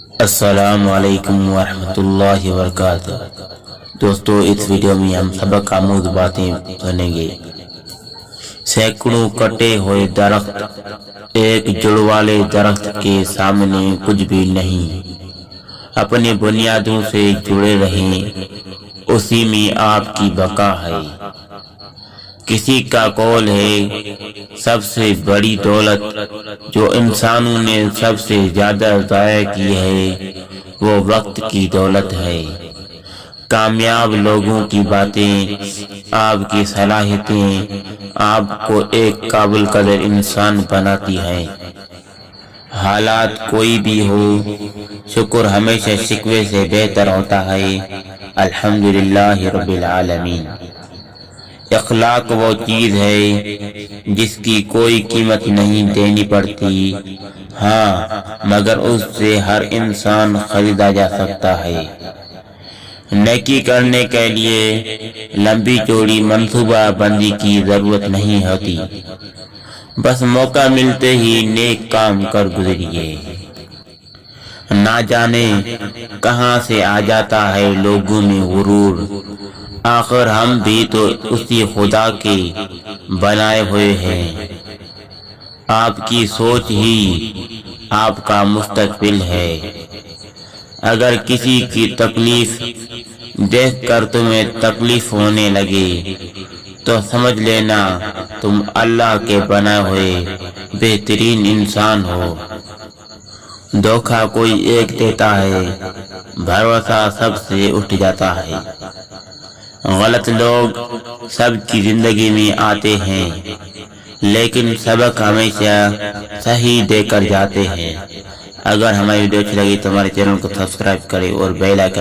السلام علیکم ورحمۃ اللہ وبرکاتہ۔ دوستو، اس ویڈیو میں ہم سبق آموز باتیں سنیں گے۔ سینکڑوں کٹے ہوئے درخت، ایک جڑ والے درخت کے سامنے کچھ بھی نہیں۔ اپنی بنیادوں سے جڑے رہیں، اسی میں آپ کی بقا ہے۔ کسی کا قول ہے سب سے بڑی دولت جو انسانوں نے سب سے زیادہ ضائع کی ہے وہ وقت کی دولت ہے۔ کامیاب لوگوں کی باتیں، آپ کی صلاحیتیں آپ کو ایک قابل قدر انسان بناتی ہیں۔ حالات کوئی بھی ہو، شکر ہمیشہ شکوے سے بہتر ہوتا ہے۔ الحمدللہ رب العالمین۔ اخلاق وہ چیز ہے جس کی کوئی قیمت نہیں دینی پڑتی، ہاں مگر اس سے ہر انسان خریدا جا سکتا ہے۔ نیکی کرنے کے لیے لمبی چوڑی منصوبہ بندی کی ضرورت نہیں ہوتی، بس موقع ملتے ہی نیک کام کر گزریے۔ نہ جانے کہاں سے آ جاتا ہے لوگوں میں غرور، آخر ہم بھی تو اسی خدا کے بنائے ہوئے ہیں۔ آپ کی سوچ ہی آپ کا مستقبل ہے۔ اگر کسی کی تکلیف دیکھ کر تمہیں تکلیف ہونے لگے تو سمجھ لینا تم اللہ کے بنائے ہوئے بہترین انسان ہو۔ دھوکہ کوئی ایک دیتا ہے، بھروسہ سب سے اٹھ جاتا ہے۔ غلط لوگ سب کی زندگی میں آتے ہیں، لیکن سبق ہمیشہ صحیح دے کر جاتے ہیں۔ اگر ہماری ویڈیو اچھی لگی تو ہمارے چینل کو سبسکرائب کریں اور بیل آئیکن